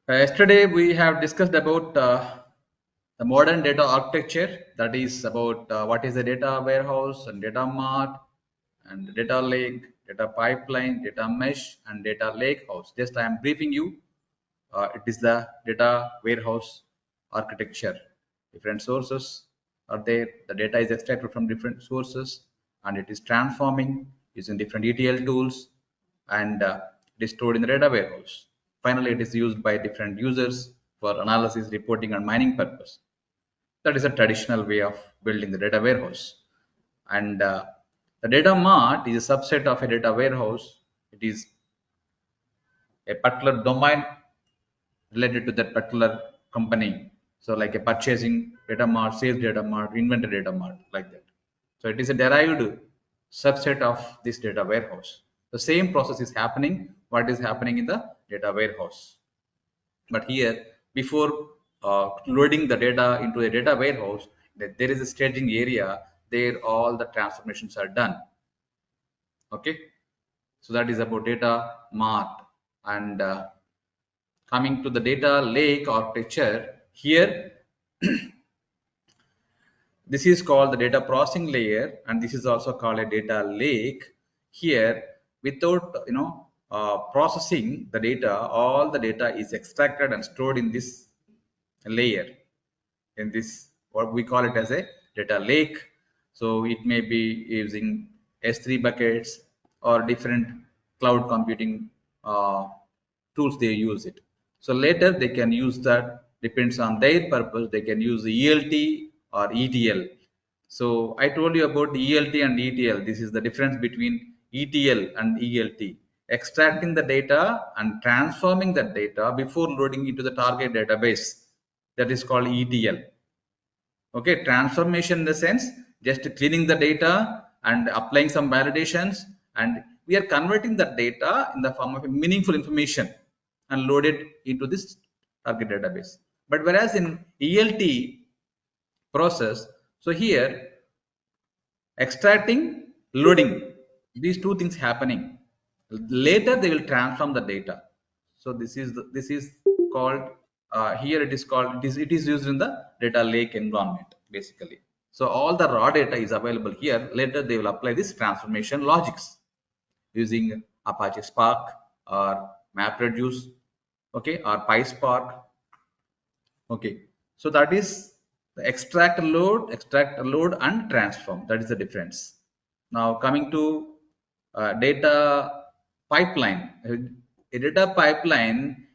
Yesterday we have discussed about the modern data architecture, that is about what is the data warehouse and data mart and data lake, data pipeline, data mesh and data lake house. Just I am briefing you. It is the data warehouse architecture. Different sources are there. The data is extracted from different sources and it is transforming using different ETL tools and it is stored in the data warehouse. Finally, it is used by different users for analysis, reporting, and mining purpose. That is a traditional way of building the data warehouse. And the data mart is a subset of a data warehouse. It is a particular domain related to that particular company. So, like a purchasing data mart, sales data mart, inventory data mart, like that. So, it is a derived subset of this data warehouse. The same process is happening. What is happening in the data warehouse? But here, before loading the data into a data warehouse, there is a staging area. There, all the transformations are done. Okay, so that is about data mart. And coming to the data lake architecture, here this is called the data processing layer, and this is also called a data lake. Here, without processing the data, all the data is extracted and stored in this layer, in this what we call it as a data lake. So it may be using S3 buckets or different cloud computing tools they use it. So later they can use that, depends on their purpose, they can use ELT or ETL. So I told you about the ELT and ETL. This is the difference between ETL and ELT. Extracting the data and transforming that data before loading into the target database. That is called ETL. Okay, transformation in the sense just cleaning the data and applying some validations, and we are converting the data in the form of a meaningful information and load it into this target database. But whereas in ELT process, so here extracting, loading, these two things happening. Later they will transform the data. So this is called here it is called it is used in the data lake environment basically. So all the raw data is available here. Later they will apply this transformation logics using Apache Spark or MapReduce, okay, or PySpark. Okay, so that is the extract, load, and transform. That is the difference. Now coming to data pipeline. A data pipeline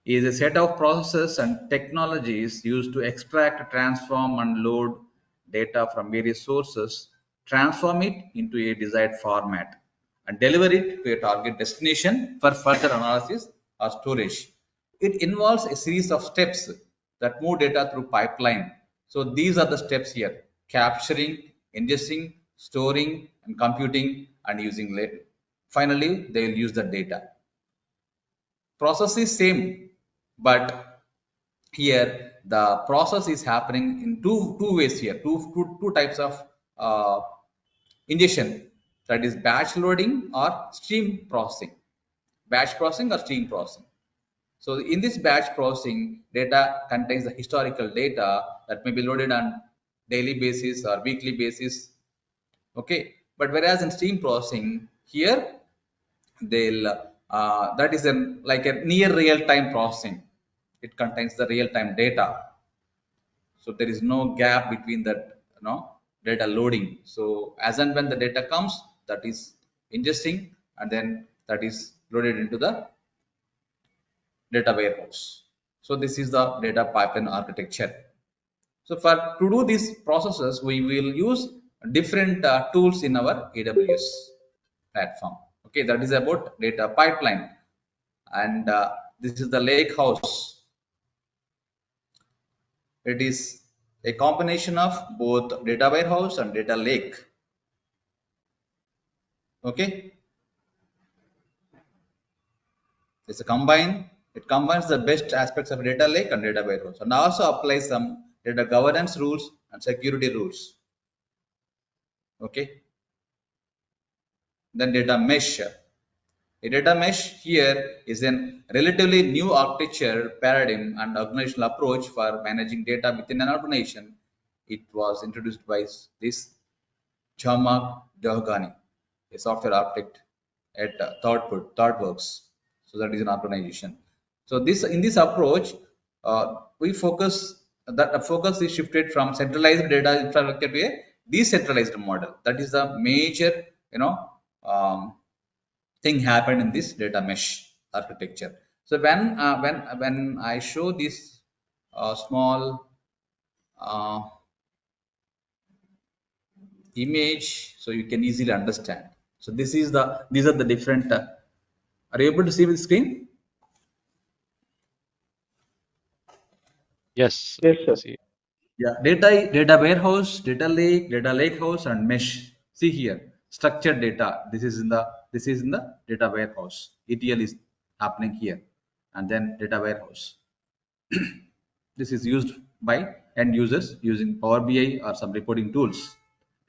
is a set of processes and technologies used to extract, transform, and load data from various sources, transform it into a desired format, and deliver it to a target destination for further analysis or storage. It involves a series of steps that move data through pipeline. So these are the steps here: capturing, ingesting, storing, and computing, and using later. Finally, they will use the data. Process is same, but here the process is happening in two ways here, two types of uh, ingestion, that is batch loading or stream processing. Batch processing or stream processing. So in this batch processing, data contains the historical data that may be loaded on daily basis or weekly basis. Okay, but whereas in stream processing, here they'll that is like a near real-time processing. It contains the real-time data, so there is no gap between that data loading. So as and when the data comes, that is ingesting, and then that is loaded into the data warehouse. So this is the data pipeline architecture. So for to do these processes, we will use different tools in our AWS platform. Okay, that is about data pipeline, and this is the lake house. It is a combination of both data warehouse and data lake. Okay, it's a combine. It combines the best aspects of data lake and data warehouse, and also applies some data governance rules and security rules. Okay, then data mesh. A data mesh here is a relatively new architecture paradigm and organizational approach for managing data within an organization. It was introduced by this Chama Dehghani, a software architect at ThoughtWorks. So that is an organization. So this in this approach, we focus that the focus is shifted from centralized data infrastructure to a decentralized model. That is the major, um, thing happened in this data mesh architecture. So when I show this small uh, image, so you can easily understand. So these are the different. Are you able to see the screen? Yes, Yes, we can sir. see. Yeah, data warehouse, data lake house, and mesh. See here, structured data. This is in the data warehouse. ETL is happening here, and then data warehouse. This is used by end users using Power BI or some reporting tools.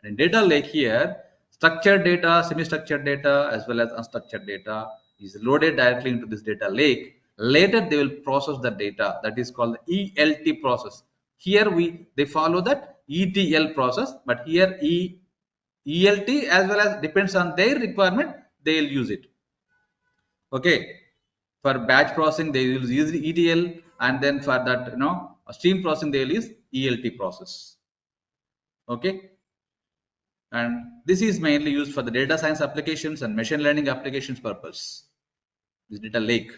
In data lake here, structured data, semi-structured data, as well as unstructured data is loaded directly into this data lake. Later, they will process the data. That is called the ELT process. Here they follow that ETL process, but here ELT as well as depends on their requirement, they will use it. Okay, for batch processing they use ETL, and then for that stream processing they will use ELT process. Okay, and this is mainly used for the data science applications and machine learning applications purpose, this data lake,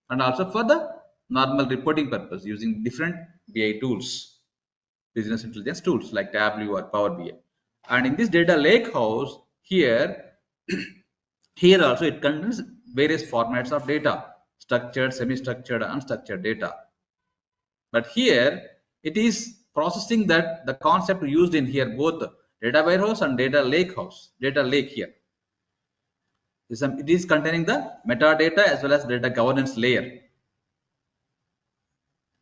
and also for the normal reporting purpose using different BI tools, business intelligence tools like Tableau or Power BI. And in this data lake house here, here also it contains various formats of data, structured, semi-structured, unstructured data. But here it is processing that the concept used in here, both data warehouse and data lake house, data lake here. It is containing the metadata as well as data governance layer.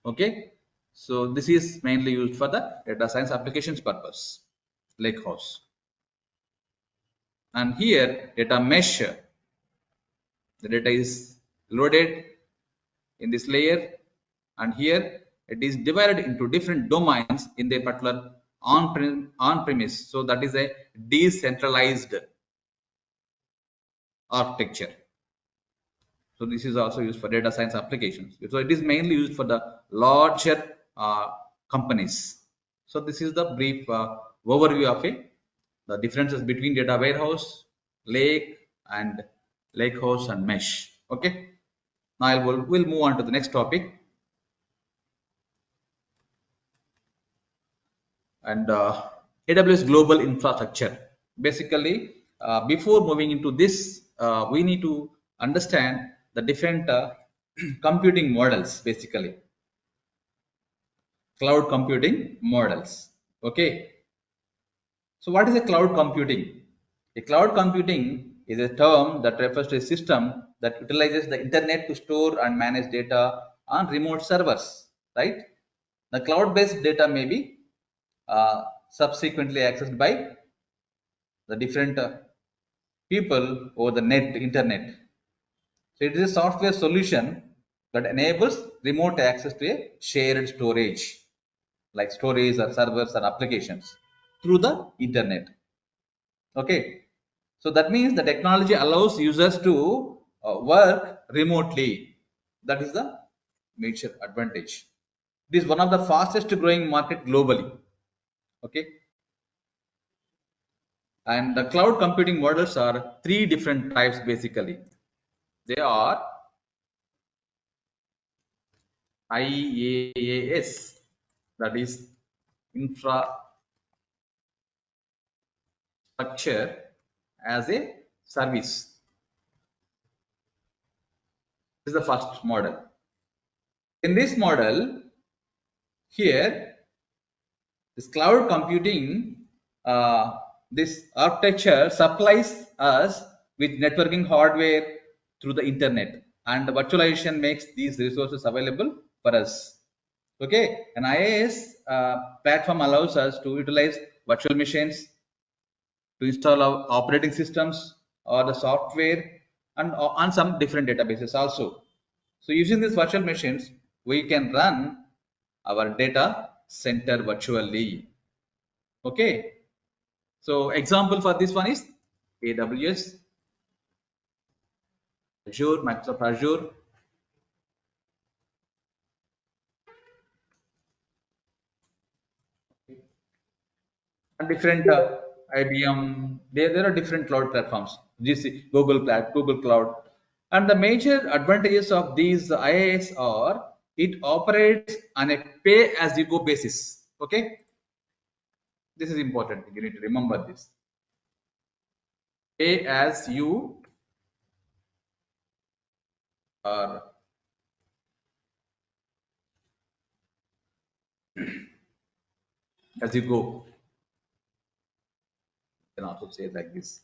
Okay, so this is mainly used for the data science applications purpose, lake house. And here data mesh, the data is loaded in this layer, and here it is divided into different domains in their particular on-premise. So that is a decentralized architecture. So this is also used for data science applications. So it is mainly used for the larger companies. So this is the brief overview of it, the differences between data warehouse, lake, and lake house and mesh. Okay. Now we'll move on to the next topic. And AWS Global Infrastructure. Basically, before moving into this, we need to understand the different computing models, basically cloud computing models. Okay, so what is a cloud computing? A cloud computing is a term that refers to a system that utilizes the internet to store and manage data on remote servers, right? The cloud-based data may be subsequently accessed by the different people over the internet. So it is a software solution that enables remote access to a shared storage, like storage or servers or applications through the internet. Okay, so that means the technology allows users to work remotely. That is the major advantage. This is one of the fastest growing market globally. Okay, and the cloud computing models are three different types basically. They are IaaS, that is infrastructure as a service. This is the first model. In this model, here, this cloud computing, this architecture supplies us with networking hardware through the internet, and the virtualization makes these resources available for us. Okay, an IaaS platform allows us to utilize virtual machines to install our operating systems or the software and on some different databases also. So using these virtual machines, we can run our data center virtually. Okay. So example for this one is AWS, Azure, Microsoft Azure, and different IBM. There are different cloud platforms. GC, Google Cloud, and the major advantages of these IaaS are it operates on a pay-as-you-go basis. Okay, this is important. You need to remember this. Pay as you or as you go. You can also say it like this: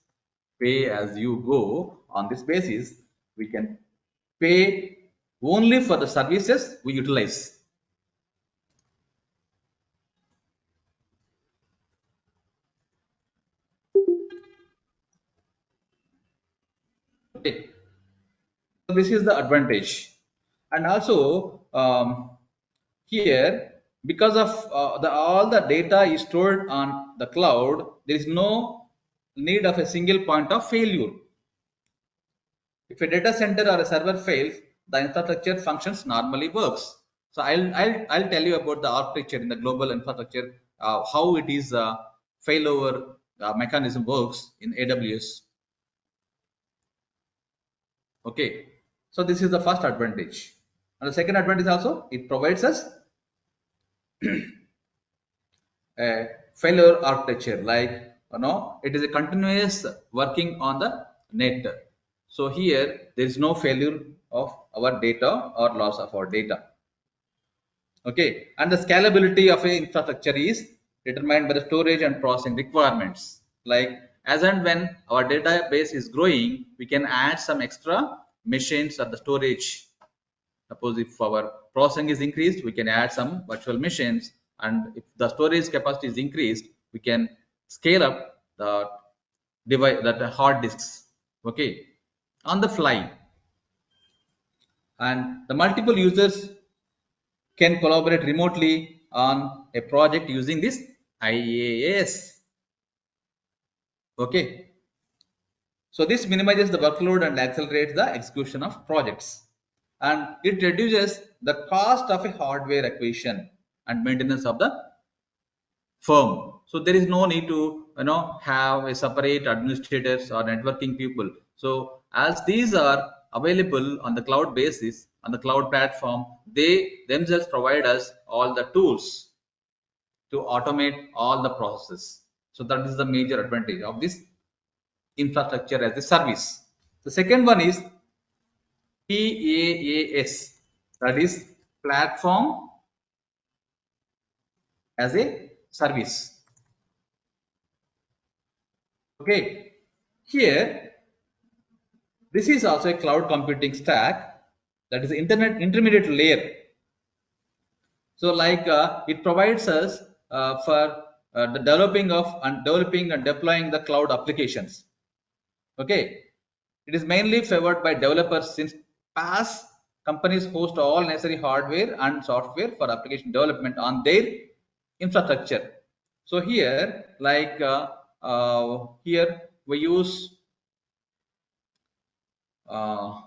pay as you go. On this basis, we can pay only for the services we utilize. Okay, so this is the advantage, and also here, because of the all the data is stored on the cloud, there is no need of a single point of failure. If a data center or a server fails, the infrastructure functions normally works. So I'll tell you about the architecture in the global infrastructure, how it is failover mechanism works in AWS. Okay, so this is the first advantage, and the second advantage also it provides us a failure architecture, like it is a continuous working on the net. So here there is no failure of our data or loss of our data. Okay, and the scalability of a infrastructure is determined by the storage and processing requirements, like as and when our database is growing, we can add some extra machines at the storage. Suppose if our processing is increased, we can add some virtual machines, and if the storage capacity is increased, we can scale up the device, that hard disks. Okay, on the fly, and the multiple users can collaborate remotely on a project using this IaaS. Okay, so this minimizes the workload and accelerates the execution of projects, and it reduces the cost of a hardware acquisition and maintenance of the firm. So there is no need to have a separate administrators or networking people. So as these are available on the cloud basis, on the cloud platform, they themselves provide us all the tools to automate all the processes. So that is the major advantage of this infrastructure as a service. The second one is PaaS, that is platform as a service. Okay, here this is also a cloud computing stack, that is internet intermediate layer. So like it provides us for the developing and deploying the cloud applications. Okay, it is mainly favored by developers since PaaS companies host all necessary hardware and software for application development on their infrastructure. So here, like here we use uh,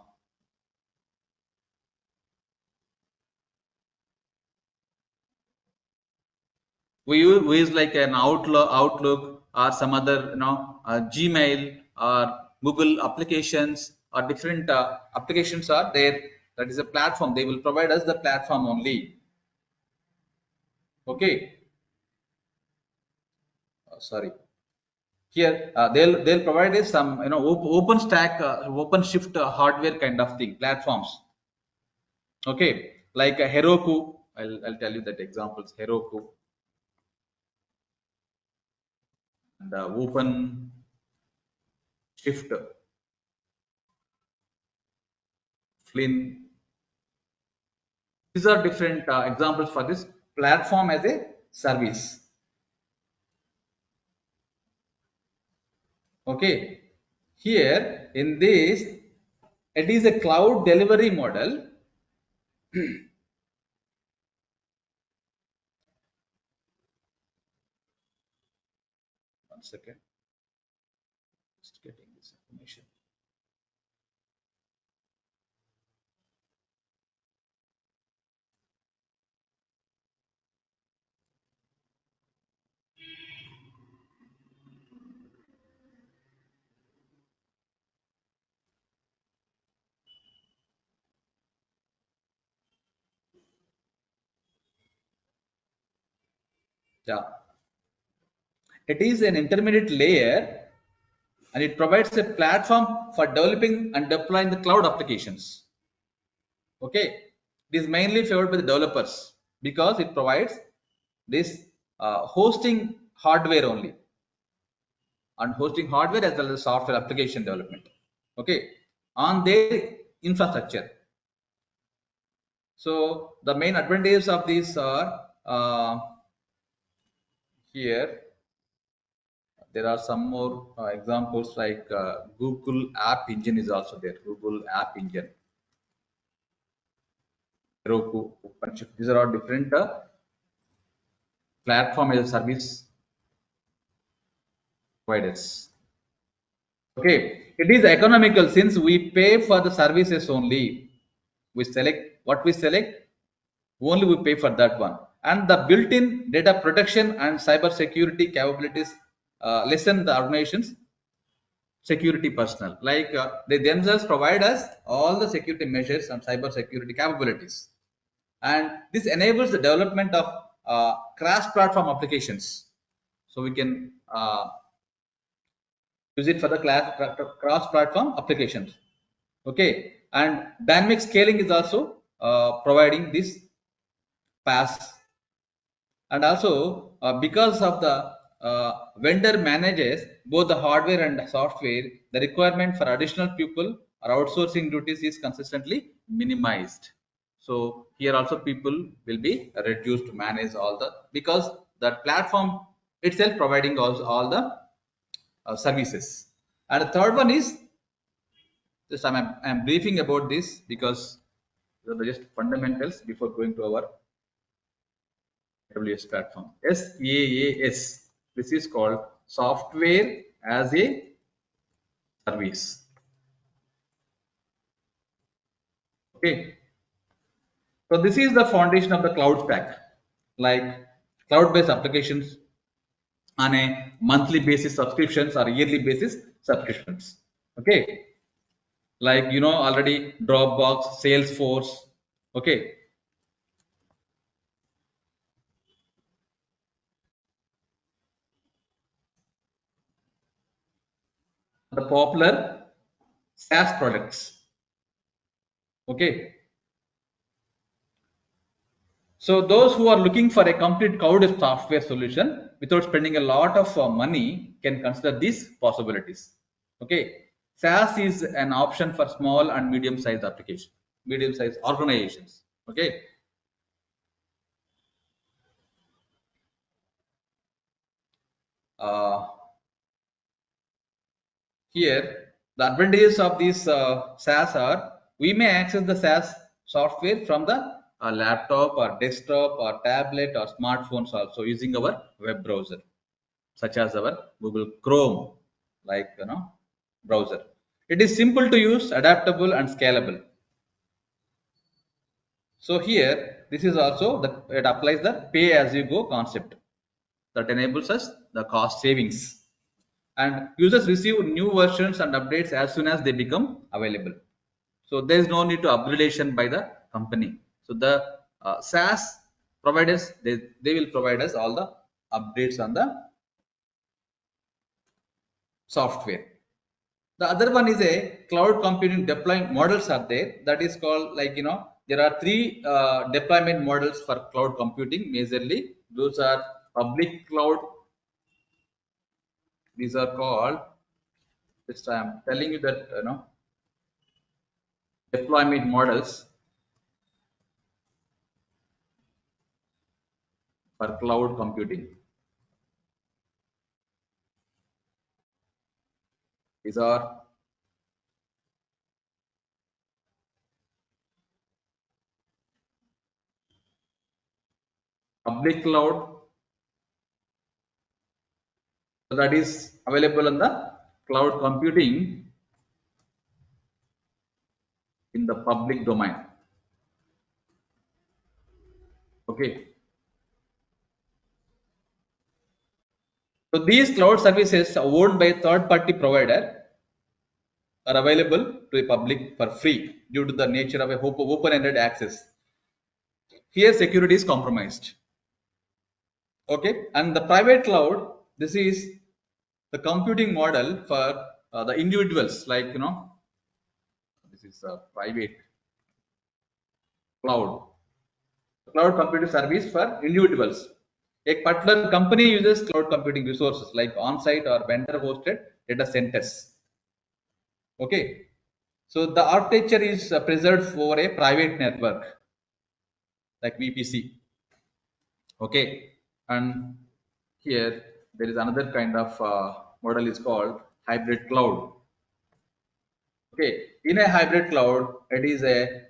we use like an Outlook or some other Gmail or Google applications, or different applications are there. That is a platform. They will provide us the platform only. Okay, sorry. Here they'll provide us some open stack, open shift hardware kind of thing platforms. Okay, like Heroku. I'll tell you that examples. Heroku and open shift, Flynn. These are different examples for this platform as a service. Okay, here in this It is a cloud delivery model. One second, just getting this information. Yeah, it is an intermediate layer, and it provides a platform for developing and deploying the cloud applications. Okay, it is mainly favored by the developers because it provides this hosting hardware only, and hosting hardware as well as software application development. Okay, on their infrastructure. So the main advantages of these are here. There are some more examples like Google App Engine is also there. Google App Engine, Roku, OpenShift. These are all different platform as a service providers. Okay, it is economical since we pay for the services only. We select what we select, only we pay for that one. And the built-in data protection and cyber security capabilities lessen the organization's security personnel. Like they themselves provide us all the security measures and cyber security capabilities. And this enables the development of cross-platform applications. So we can use it for the cross-platform applications. Okay, and dynamic scaling is also providing this pass. And also because of the vendor manages both the hardware and the software, the requirement for additional people or outsourcing duties is consistently minimized. So here also people will be reduced to manage all the, because that platform itself providing all the services. And the third one is just I'm briefing about this because these are just fundamentals before going to our AWS platform. SaaS. This is called software as a service. Okay. So this is the foundation of the cloud stack, like cloud-based applications on a monthly basis subscriptions or yearly basis subscriptions. Okay. Like already Dropbox, Salesforce. Okay. The popular SaaS products. Okay. So those who are looking for a complete cloud software solution without spending a lot of money can consider these possibilities. Okay, SaaS is an option for small and medium-sized applications, medium-sized organizations. Okay, uh, here the advantages of these SaaS are we may access the SaaS software from the laptop or desktop or tablet or smartphones also using our web browser, such as our Google Chrome, like browser. It is simple to use, adaptable and scalable. So here, this is also it applies the pay as you go concept that enables us the cost savings. And users receive new versions and updates as soon as they become available. So there is no need to upgradation by the company. So the SaaS providers, they will provide us all the updates on the software. The other one is a cloud computing deployment models are there. That is called, like there are three deployment models for cloud computing majorly. Those are public cloud. These are called. Just I am telling you that deployment models for cloud computing. These are public cloud, so that is available in the cloud computing in the public domain. Okay. So these cloud services owned by third-party provider are available to the public for free due to the nature of a open-ended access. Here security is compromised. Okay, and the private cloud, this is the computing model for the individuals, like this is a private cloud, cloud computing service for individuals. A particular company uses cloud computing resources like on-site or vendor-hosted data centers. Okay, so the architecture is preserved for a private network like VPC. Okay, and here there is another kind of model is called hybrid cloud. Okay, in a hybrid cloud, it is a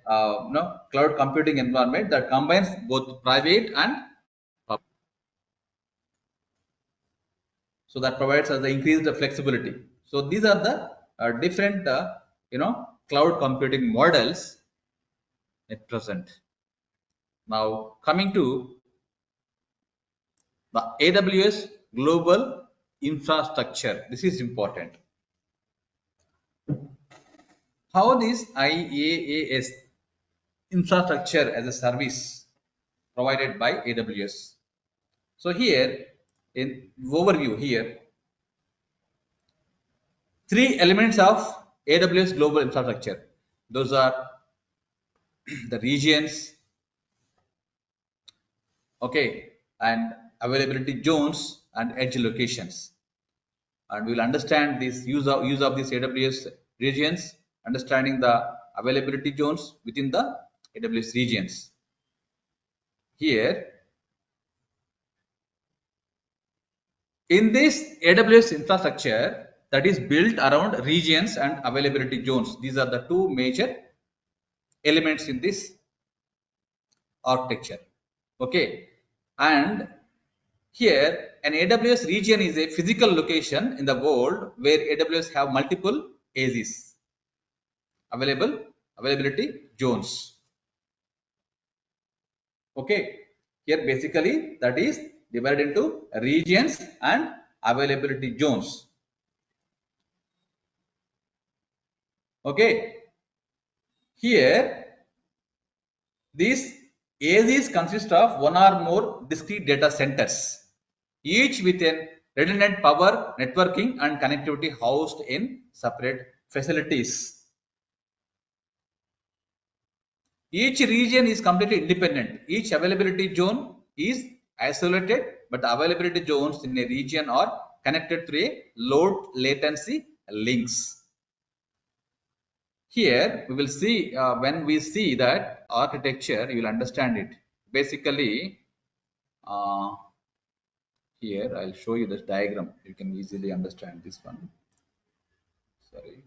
cloud computing environment that combines both private and public. So that provides us the increased flexibility. So these are the different cloud computing models at present. Now coming to the AWS Global Infrastructure, this is important. How this IaaS infrastructure as a service provided by AWS. So here in overview here, three elements of AWS Global Infrastructure. Those are the regions, okay, and availability zones and edge locations. And we will understand this use of these AWS regions, understanding the availability zones within the AWS regions. Here in this AWS infrastructure that is built around regions and availability zones, these are the two major elements in this architecture. Okay, and here an AWS region is a physical location in the world where AWS have multiple AZs, availability zones. Okay, here basically that is divided into regions and availability zones. Okay, here these AZs consist of one or more discrete data centers, each with a redundant power, networking and connectivity housed in separate facilities. Each region is completely independent. Each availability zone is isolated, but the availability zones in a region are connected through a low latency links. Here we will see when we see that architecture, you will understand it. Basically, here I'll show you this diagram. You can easily understand this one. Sorry.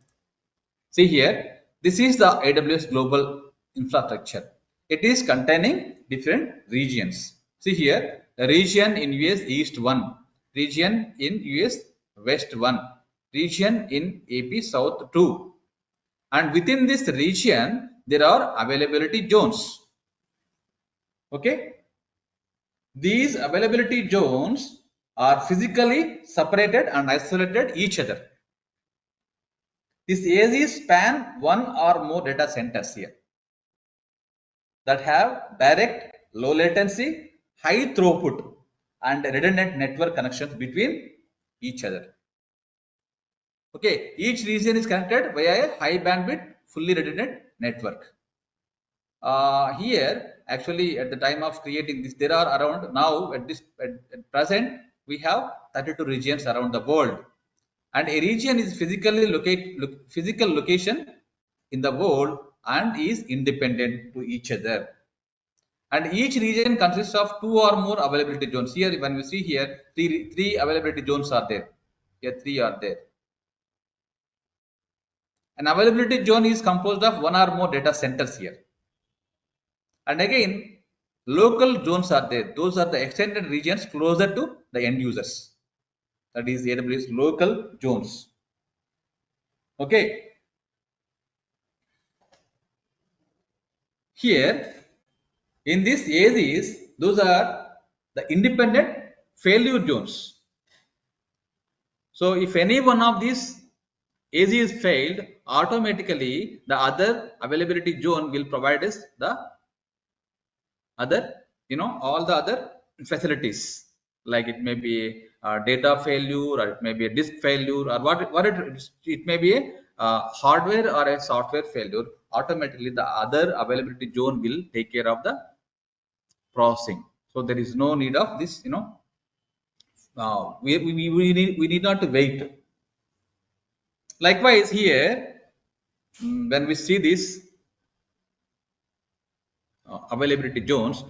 See here, this is the AWS global infrastructure. It is containing different regions. See here, the region in US East 1, region in US West 1, region in AP South 2. And within this region, there are availability zones. Okay. These availability zones are physically separated and isolated each other. These AZs span one or more data centers here that have direct, low latency, high throughput and redundant network connections between each other. Okay, each region is connected via a high bandwidth, fully redundant network. Here, actually, at the time of creating this, there are around now at present we have 32 regions around the world, and a region is physical location in the world and is independent to each other. And each region consists of two or more availability zones. Here, when we see here, three availability zones are there. Here, three are there. An availability zone is composed of one or more data centers here. And again, Local zones are there. Those are the extended regions closer to the end users. That is AWS local zones. Okay. Here in this AZs, those are the independent failure zones. So if any one of these AZ is failed, automatically the other availability zone will provide us the other, all the other facilities, like it may be a data failure, or it may be a disk failure, or it may be a hardware or a software failure. Automatically the other availability zone will take care of the processing. So there is no need of this, we need not to wait. Likewise here, when we see this availability zones.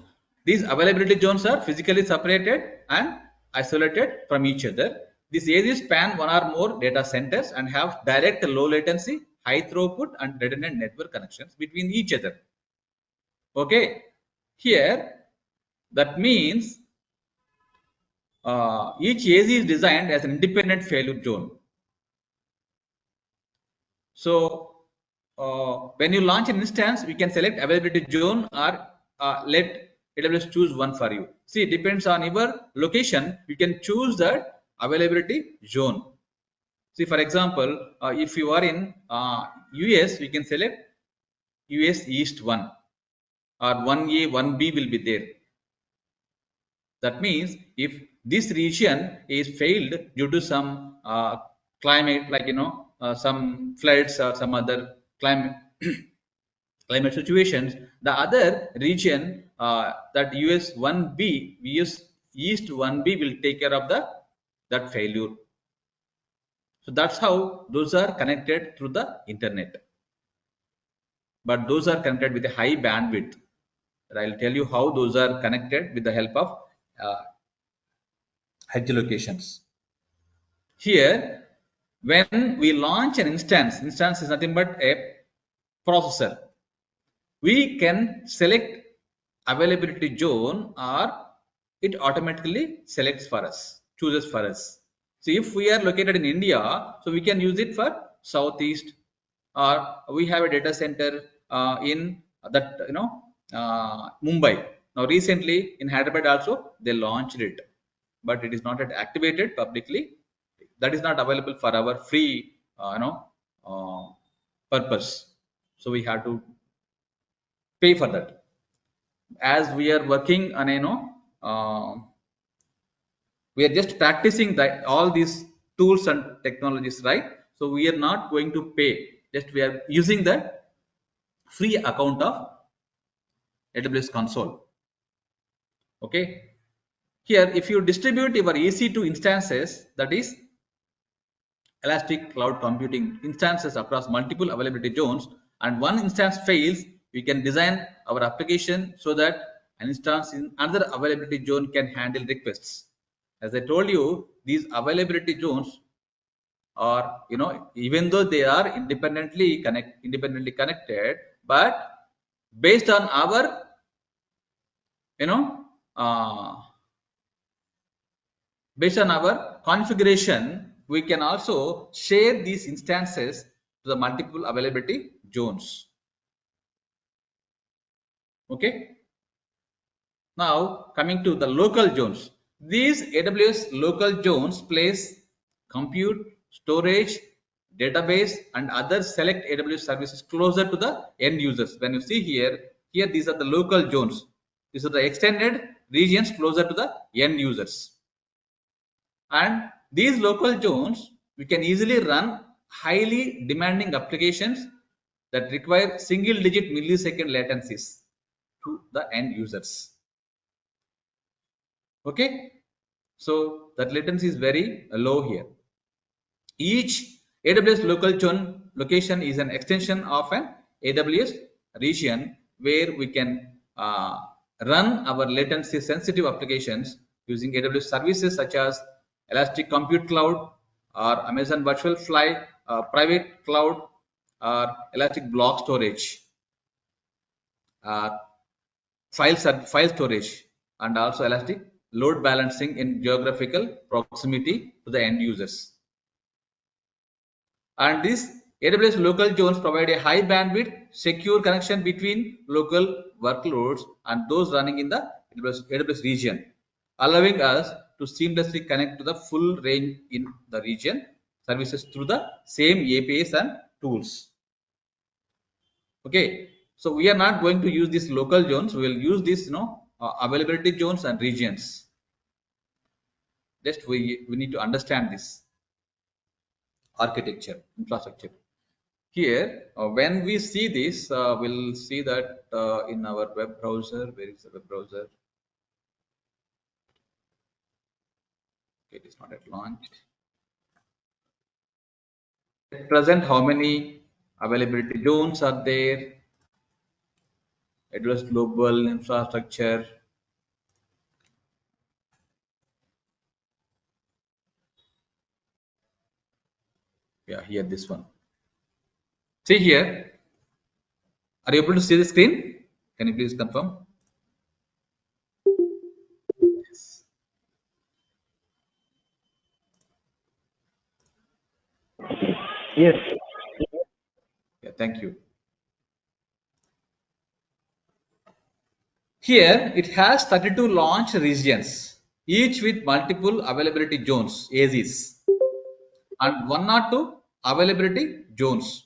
These availability zones are physically separated and isolated from each other. These areas span one or more data centers and have direct low latency, high throughput, and redundant network connections between each other. Okay, here that means each AZ is designed as an independent failure zone. So when you launch an instance, we can select availability zone or let AWS choose one for you. See, it depends on your location. You can choose that availability zone. See, for example, if you are in US, we can select US East 1, or 1A, 1B will be there. That means if this region is failed due to some climate, like some floods or some other climate climate situations, the other region, that US 1B, US East 1B will take care of that failure. So that's how those are connected through the internet. But those are connected with a high bandwidth. I'll tell you how those are connected with the help of edge locations. Here, when we launch an instance is nothing but a processor. We can select availability zone, or it automatically selects for us, chooses for us. So if we are located in India, so we can use it for Southeast, or we have a data center in that, Mumbai. Now recently in Hyderabad also they launched it, but it is not yet activated publicly. That is not available for our free uh, purpose. So we have to pay for that. As we are working on, we are just practicing that all these tools and technologies, right? So we are not going to pay, just we are using the free account of AWS console. Okay, here if you distribute your EC2 instances, that is elastic cloud computing instances, across multiple availability zones, and one instance fails, we can design our application so that an instance in another availability zone can handle requests. As I told you, these availability zones are, even though they are independently connected, but based on our, you know uh, based on our configuration, we can also share these instances to the multiple availability zones. Okay. Now coming to the local zones. These AWS local zones place compute, storage, database, and other select AWS services closer to the end users. When you see here these are the local zones. These are the extended regions closer to the end users. And these local zones, we can easily run highly demanding applications that require single digit millisecond latencies to the end users. Okay, so that latency is very low here. Each AWS local zone location is an extension of an AWS region where we can run our latency sensitive applications using AWS services such as Elastic Compute Cloud, or Amazon Virtual Fly Private Cloud, or Elastic Block Storage. file storage, and also elastic load balancing in geographical proximity to the end users. And these AWS local zones provide a high bandwidth, secure connection between local workloads and those running in the AWS region, allowing us to seamlessly connect to the full range in the region services through the same APIs and tools. Okay, so we are not going to use these local zones. We will use these, availability zones and regions. Just we need to understand this architecture, infrastructure. Here, when we see this, we'll see that in our web browser. Where is the web browser? Okay, it is not at launched. At present, how many availability zones are there? AWS Global Infrastructure. Yeah, here this one. See here. Are you able to see the screen? Can you please confirm? Yes. Yeah, thank you. Here it has 32 launch regions, each with multiple availability zones, AZs, and 102 availability zones.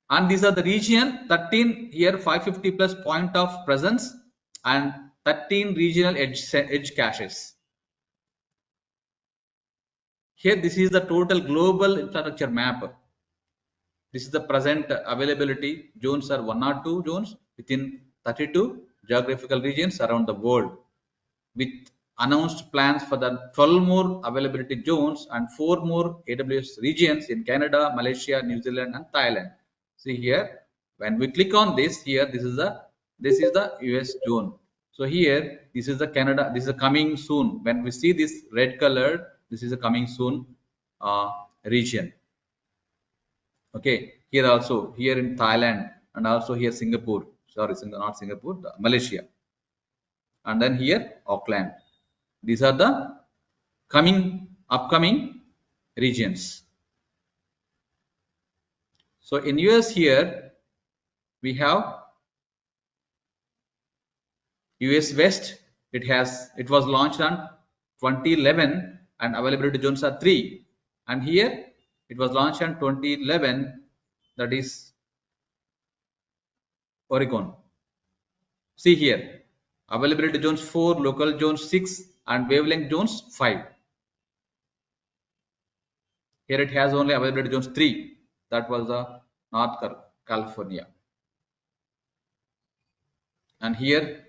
And these are the region 13 here 550 plus point of presence and 13 regional edge caches. Here this is the total global infrastructure map. This is the present availability zones are 102 zones within 32 geographical regions around the world, with announced plans for the 12 more availability zones and 4 more AWS regions in Canada, Malaysia, New Zealand, and Thailand. See here, when we click on this here, this is the US zone. So here, this is the Canada. This is a coming soon. When we see this red colored, this is a coming soon region. Okay, here also here in Thailand and also here Singapore. Sorry, not Singapore, Malaysia, and then here Auckland. These are the upcoming regions. So in US here we have US West. It was launched on 2011 and availability zones are 3. And here it was launched on 2011, that is Oregon. See here, availability zones 4, local zones 6, and wavelength zones 5. Here it has only availability zones 3. That was the North California. And here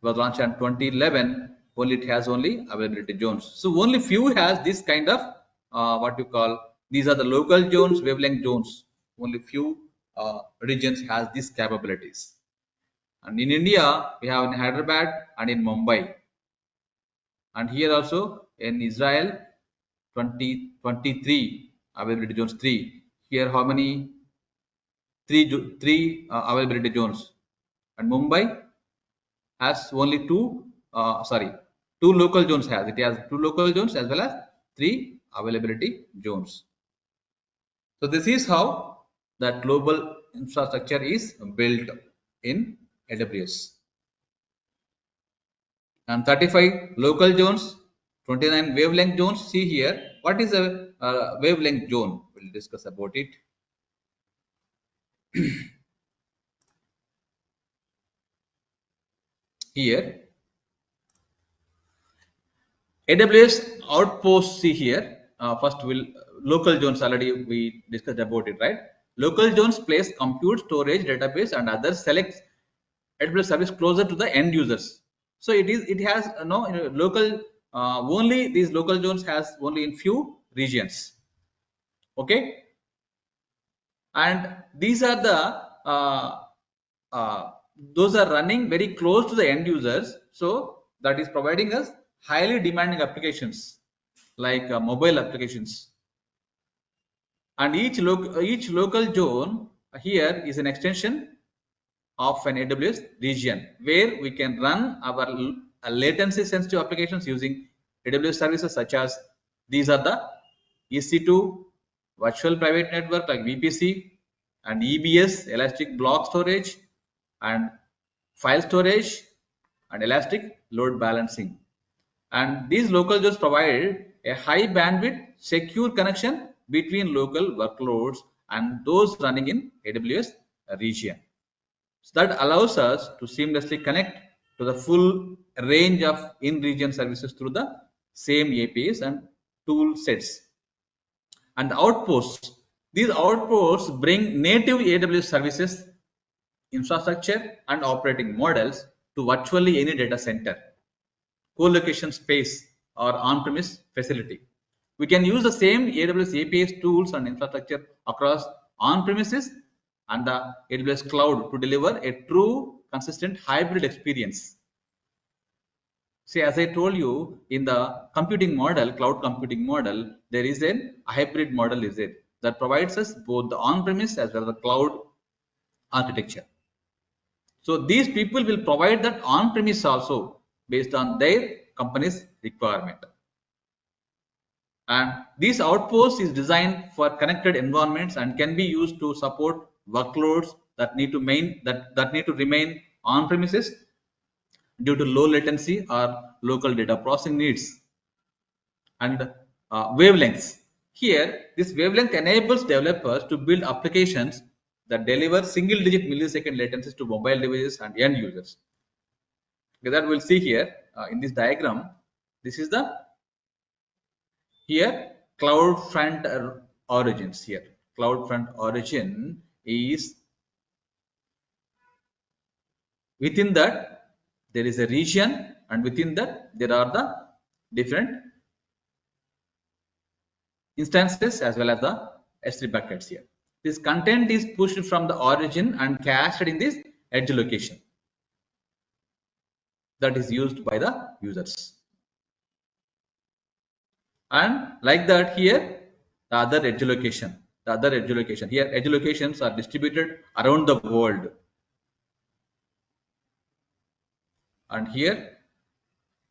was launched in 2011. Only it has only availability zones. So only few has this kind of what you call, these are the local zones, wavelength zones. Only few regions has these capabilities. And in India, we have in Hyderabad and in Mumbai. And here also in Israel, 2023 availability zones 3. Here how many? Three availability zones. And Mumbai has only two local zones. It has 2 local zones as well as 3 availability zones. So this is how that global infrastructure is built in AWS. And 35 local zones, 29 wavelength zones. See here, what is a wavelength zone? We'll discuss about it. Here AWS outposts, see here, first will local zones, already we discussed about it, right? Local zones place compute, storage, database, and other select AWS service closer to the end users. So it has local, only these local zones has only in few regions. Okay, and these are the those are running very close to the end users, so that is providing us highly demanding applications like mobile applications. And each local zone here is an extension of an AWS region where we can run our latency sensitive applications using AWS services such as these are the EC2, virtual private network like VPC, and EBS, elastic block storage, and file storage, and elastic load balancing. And these local jobs provide a high bandwidth secure connection between local workloads and those running in AWS region. So that allows us to seamlessly connect to the full range of in-region services through the same APIs and tool sets. And the outposts, these outposts bring native AWS services, infrastructure, and operating models to virtually any data center, co-location space, or on-premise facility. We can use the same AWS APIs, tools, and infrastructure across on-premises and the AWS cloud to deliver a true, consistent hybrid experience. See, as I told you, in the computing model, cloud computing model, there is a hybrid model is it that provides us both the on-premise as well as the cloud architecture. So these people will provide that on-premise also based on their company's requirement. And this outpost is designed for connected environments and can be used to support workloads that need to remain on premises due to low latency or local data processing needs. And wavelengths. Here, this wavelength enables developers to build applications that deliver single-digit millisecond latencies to mobile devices and end users. Okay, that we'll see here in this diagram. This is the here CloudFront origins. Here, CloudFront origin is within that there is a region, and within that there are the different instances as well as the S3 buckets here. This content is pushed from the origin and cached in this edge location that is used by the users. And like that here, the other edge location. Here, edge locations are distributed around the world. And here,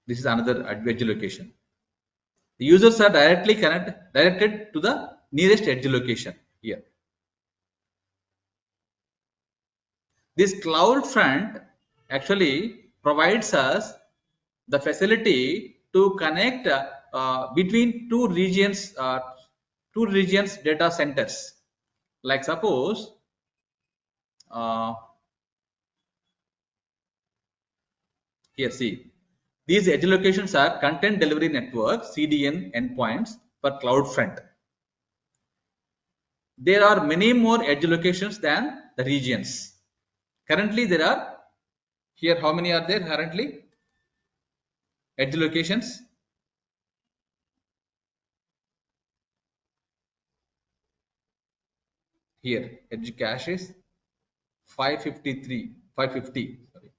this is another edge location. The users are directed to the nearest edge location here. This CloudFront actually provides us the facility to connect between two regions data centers. Like suppose here, see, these edge locations are content delivery network CDN endpoints for CloudFront. There are many more edge locations than the regions. Currently, there are here. How many are there currently? Edge locations. Here, edge caches 550. Sorry,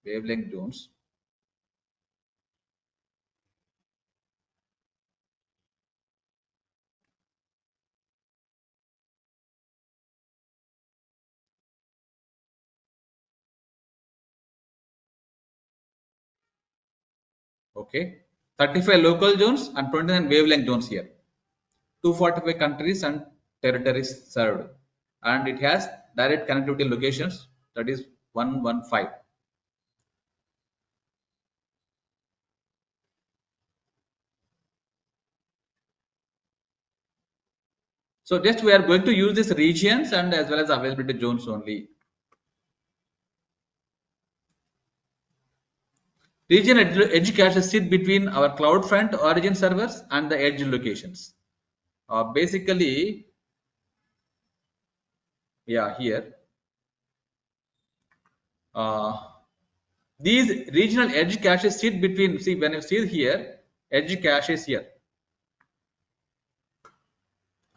wavelength zones. Okay, 35 local zones and 29 wavelength zones here. 245 countries and territories served, and it has direct connectivity locations, that is 115. So just we are going to use these regions and as well as availability zones only. Region edge caches sit between our CloudFront origin servers and the edge locations. Basically, yeah, here these regional edge caches sit between. See, when you see here, edge caches here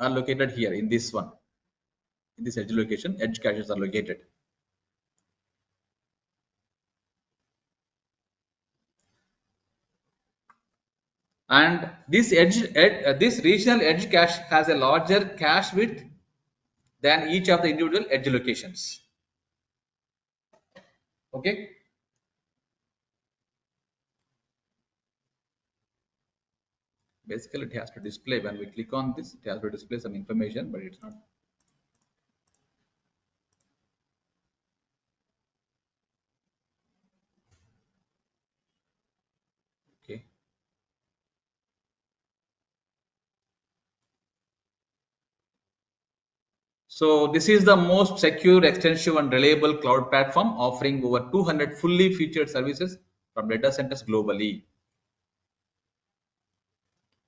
are located here in this one. In this edge location, edge caches are located. And this regional edge cache has a larger cache width than each of the individual edge locations. Okay. Basically, it has to display when we click on this, it has to display some information, but it's not. Okay. So this is the most secure, extensive, and reliable cloud platform offering over 200 fully featured services from data centers globally.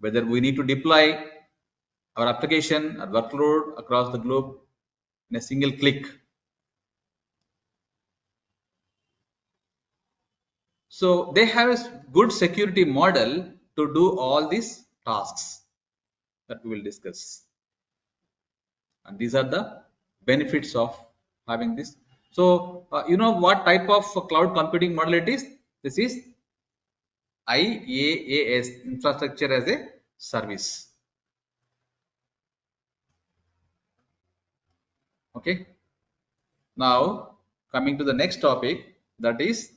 Whether we need to deploy our application or workload across the globe in a single click. So they have a good security model to do all these tasks that we will discuss. And these are the benefits of having this. So you know what type of cloud computing model it is? This is IaaS, infrastructure as a service. Okay. Now coming to the next topic, that is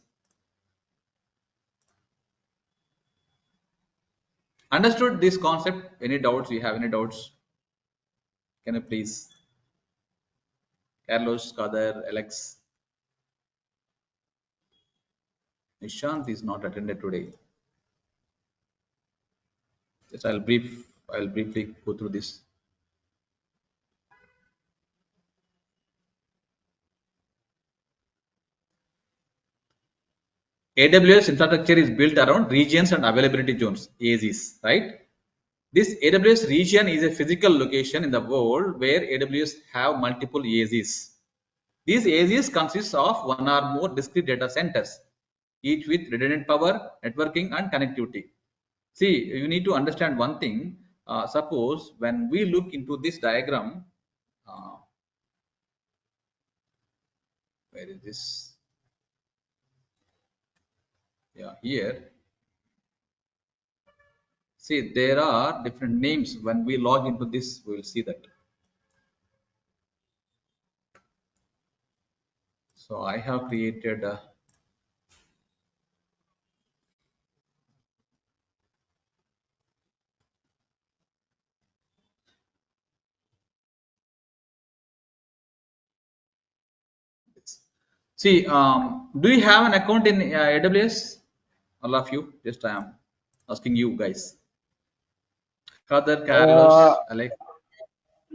understood this concept. Any doubts? You have any doubts? Can you please? Carlos, Kader, Alex, Nishant is not attended today. Just I'll briefly go through this. AWS infrastructure is built around regions and availability zones, AZs, right? This AWS region is a physical location in the world where AWS have multiple AZs. These AZs consist of one or more discrete data centers, each with redundant power, networking, and connectivity. See, you need to understand one thing. Suppose when we look into this diagram, uh, where is this? Yeah, here. See, there are different names. When we log into this, we will see that. So I have created this. See, do you have an account in AWS? All of you, just I am asking you guys. Kader, Uh, Carlos, Alex.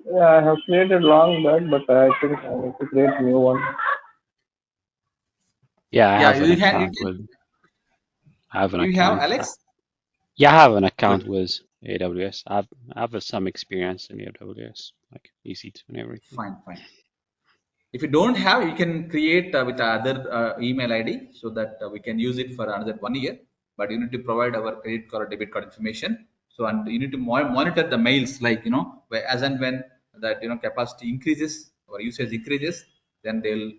yeah, I have created long back, but I think I need to create new one. Yeah, I Yeah, have an you account can, with. I have an you have account. Alex. Yeah, I have an account Good, with AWS. I have some experience in AWS, like EC2 and everything. fine, fine. If you don't have, you can create with other email ID so that we can use it for another 1 year. But you need to provide our credit card or debit card information. So and you need to monitor the mails, like as and when that capacity increases or usage increases, then they'll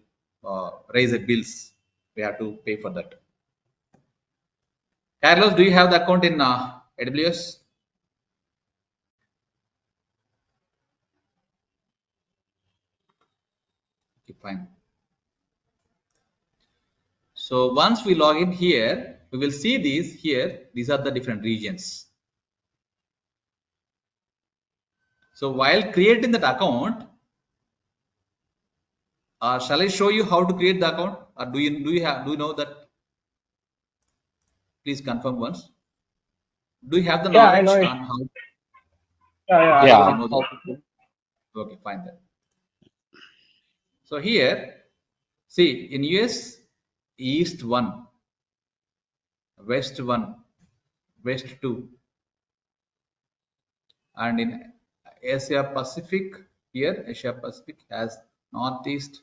raise the bills. We have to pay for that. Carlos, do you have the account in AWS? Okay, fine. So once we log in here, we will see these here. These are the different regions. So while creating that account, shall I show you how to create the account, or do you know that? Please confirm once. Do you have the Yeah, I knowledge know it. on how? Yeah, yeah, I Okay, know Yeah, you know how that. to do. Okay, fine then. So here, see in US, East one, West one, West two, and in Asia Pacific, here Asia Pacific has Northeast,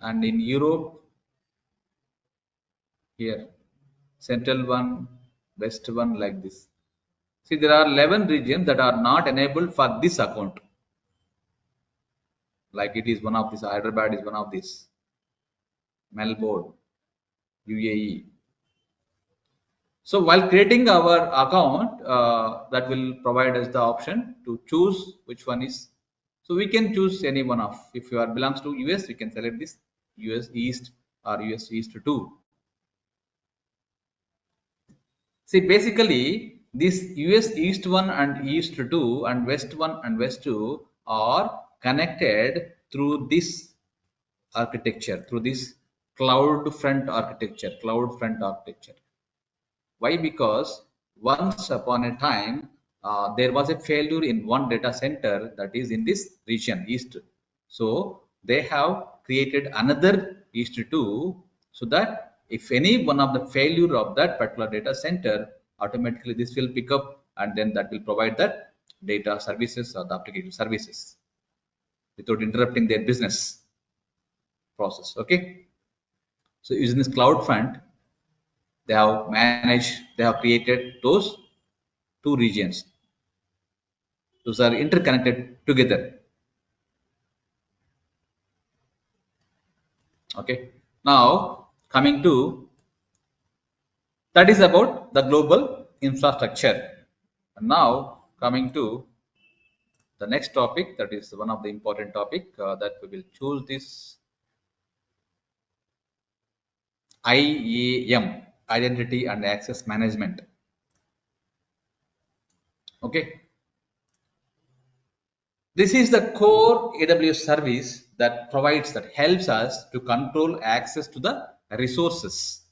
and in Europe here Central one, West one, like this. See, there are 11 regions that are not enabled for this account. Like it is one of this. Hyderabad is one of this. Melbourne, UAE. So while creating our account, that will provide us the option to choose which one is. So we can choose any one of. If you are belongs to US, we can select this US East or US East 2. See, basically, this US East 1 and East 2 and West 1 and West 2 are connected through this architecture, through this cloud front architecture, Why? Because once upon a time, there was a failure in one data center that is in this region, East. So they have created another East 2 so that if any one of the failure of that particular data center, automatically this will pick up and then that will provide that data services or the application services without interrupting their business process. Okay. So using this cloud front, they have created those two regions. Those are interconnected together. Okay. Now coming to that is about the global infrastructure. And now coming to the next topic, that is one of the important topic that we will choose this IAM, identity and access management. Okay. This is the core AWS service that provides, that helps us to control access to the resources.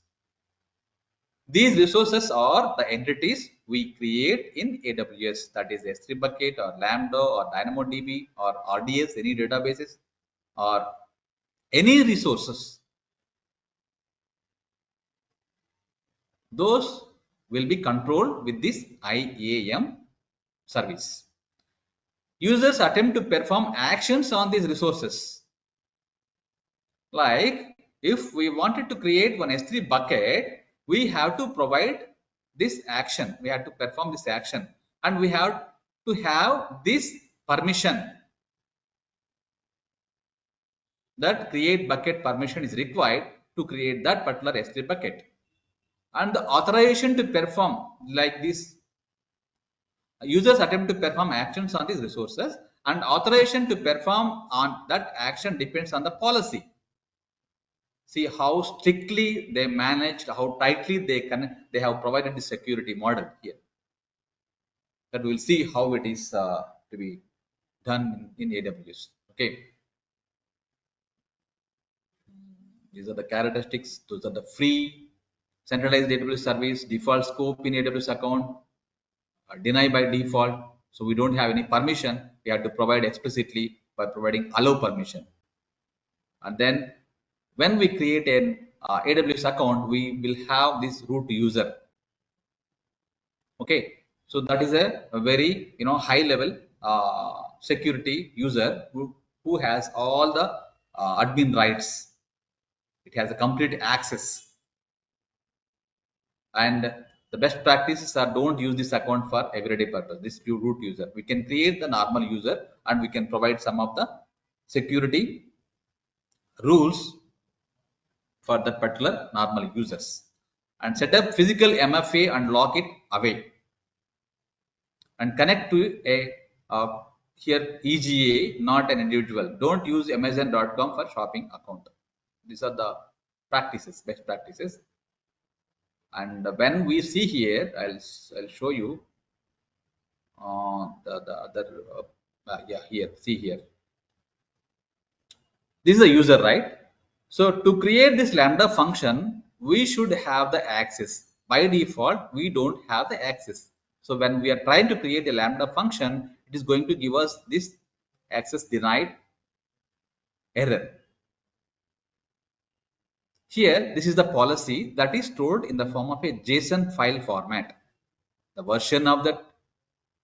These resources are the entities we create in AWS, that is S3 bucket or Lambda or DynamoDB or RDS, any databases or any resources. Those will be controlled with this IAM service. Users attempt to perform actions on these resources. Like if we wanted to create one S3 bucket, we have to provide this action. We have to perform this action and we have to have this permission. That create bucket permission is required to create that particular S3 bucket. And the authorization to perform, like this, users attempt to perform actions on these resources, and authorization to perform on that action depends on the policy. See how strictly they managed, how tightly they have provided the security model here. That we'll see how it is to be done in AWS. Okay, these are the characteristics. Those are the free centralized AWS service, default scope in AWS account, deny by default. So we don't have any permission. We have to provide explicitly by providing allow permission. And then when we create an AWS account, we will have this root user. Okay, so that is a very high level security user who has all the admin rights. It has a complete access, and the best practices are don't use this account for everyday purpose. This root user, we can create the normal user and we can provide some of the security rules for that particular normal users and set up physical MFA and lock it away and connect to a here EGA, not an individual. Don't use Amazon.com for shopping account. These are the practices, best practices. And when we see here, I'll show you the other. Yeah, here, see here. This is a user, right? So to create this Lambda function, we should have the access. By default, we don't have the access. So when we are trying to create a Lambda function, it is going to give us this access denied error. Here, this is the policy that is stored in the form of a JSON file format. The version of that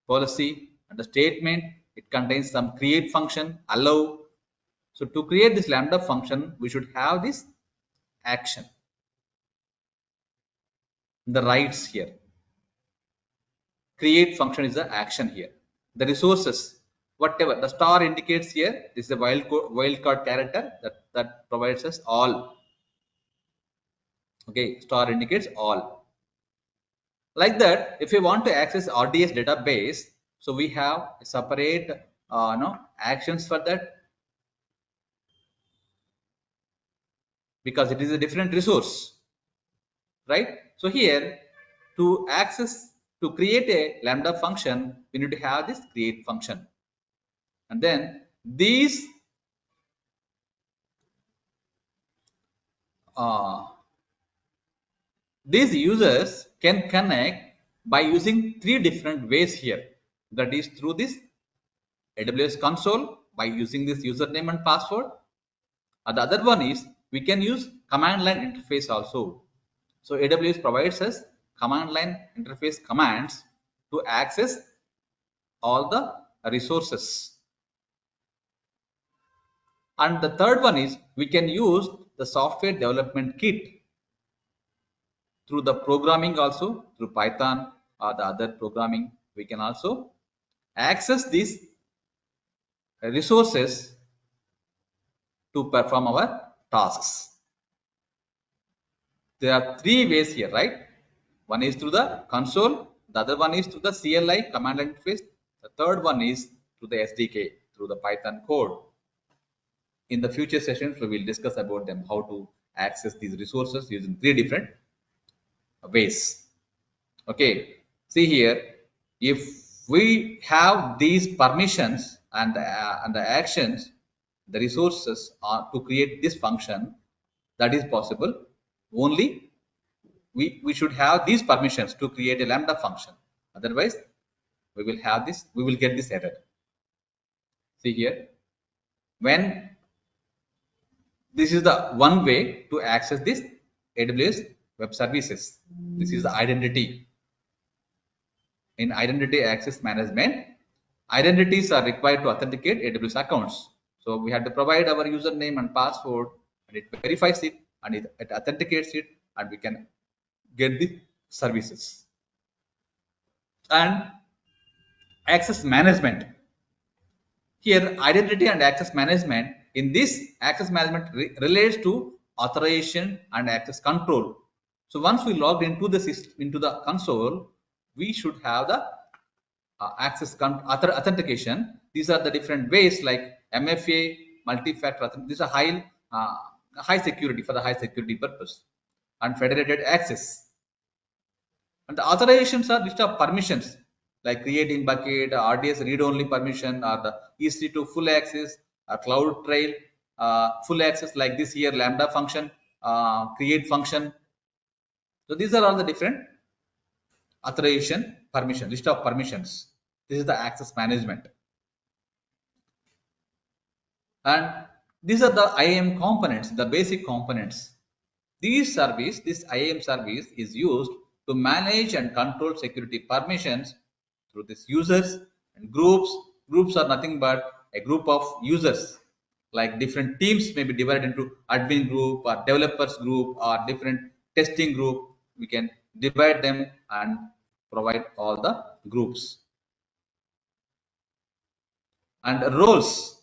policy and the statement, it contains some create function, allow. So to create this Lambda function, we should have this action, the rights here. Create function is the action here. The resources, whatever the star indicates here, this is a wildcard character that provides us all. Okay, star indicates all. Like that, if you want to access RDS database, so we have separate actions for that, because it is a different resource, right? So here, to access, to create a lambda function, we need to have this create function, and then uh, these users can connect by using three different ways here. That is through this AWS console by using this username and password. And the other one is we can use command line interface also. So AWS provides us command line interface commands to access all the resources. And the third one is we can use the software development kit through the programming also, through Python or the other programming. We can also access these resources to perform our tasks. There are three ways here, right? One is through the console, the other one is through the CLI command line interface, the third one is through the SDK, through the Python code. In the future sessions, we will discuss about them, how to access these resources using three different ways. Okay, see here, if we have these permissions and the actions, the resources are to create this function, that is possible only we should have these permissions to create a lambda function. Otherwise, we will have this, we will get this error. See here, when this is the one way to access this AWS web services. This is the identity. In identity access management, identities are required to authenticate AWS accounts. So we have to provide our username and password, and it verifies it, and it authenticates it, and we can get the services. And access management. Here, identity and access management. In this, access management relates to authorization and access control. So once we logged into the system, into the console, we should have the access authentication. These are the different ways like MFA, multi-factor authentication. These are high security, for the high security purpose, and federated access. And the authorizations are list of permissions like creating bucket, RDS read-only permission, or the EC2 full access, or cloud trail full access, like this here lambda function, create function. So these are all the different authorization permission, list of permissions. This is the access management. And these are the IAM components, the basic components. This IAM service is used to manage and control security permissions through these users and groups. Groups are nothing but a group of users, like different teams may be divided into admin group or developers group or different testing group. We can divide them and provide all the groups. And roles.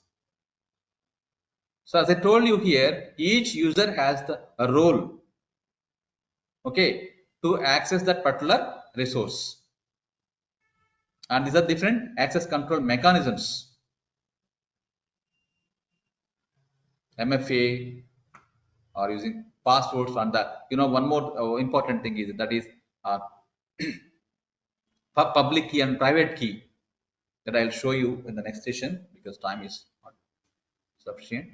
So as I told you here, each user has a role, okay, to access that particular resource. And these are different access control mechanisms. MFA or using passwords, and that, one more important thing is that is uh, public key and private key, that I'll show you in the next session because time is not sufficient.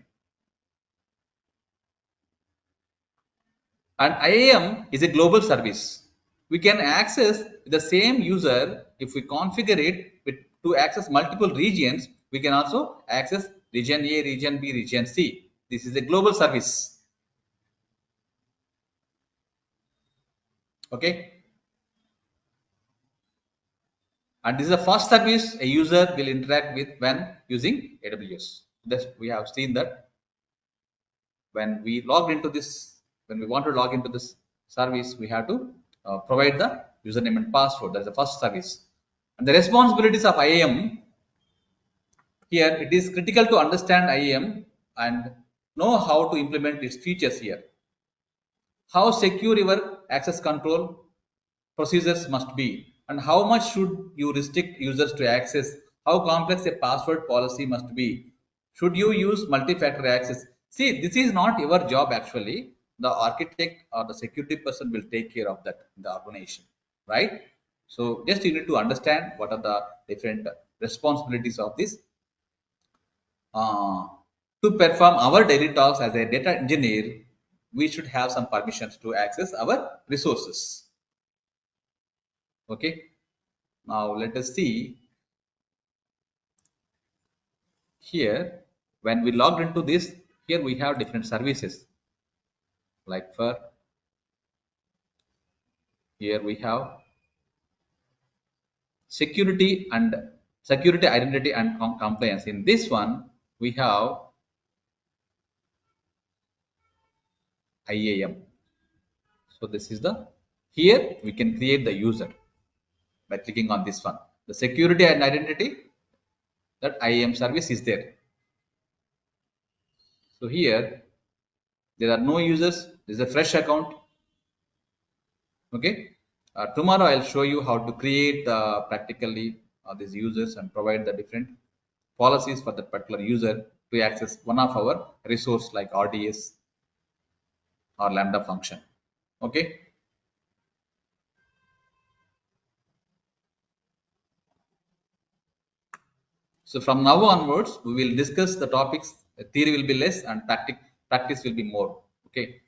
And IAM is a global service. We can access the same user if we configure it to access multiple regions. We can also access region A, region B, region C. This is a global service. Okay. And this is the first service a user will interact with when using AWS. This, we have seen that when we logged into this, when we want to log into this service, we have to provide the username and password. That's the first service. And the responsibilities of IAM, here it is critical to understand IAM and know how to implement its features here. How secure your access control, procedures must be, and how much should you restrict users to access, how complex a password policy must be, should you use multi-factor access. See, this is not your job actually. The architect or the security person will take care of that in the organization, right? So just you need to understand what are the different responsibilities of this. uh, to perform our daily tasks as a data engineer, we should have some permissions to access our resources. Okay. Now let us see here. When we logged into this, here we have different services. Like for here we have security and security identity and compliance. In this one, we have IAM. So this is the here we can create the user by clicking on this one. The security and identity, that IAM service is there. So here there are no users. This is a fresh account. Okay. Tomorrow I'll show you how to create practically these users and provide the different policies for that particular user to access one of our resource like RDS or Lambda function. Okay. So from now onwards, we will discuss the topics. The theory will be less and practice will be more. Okay.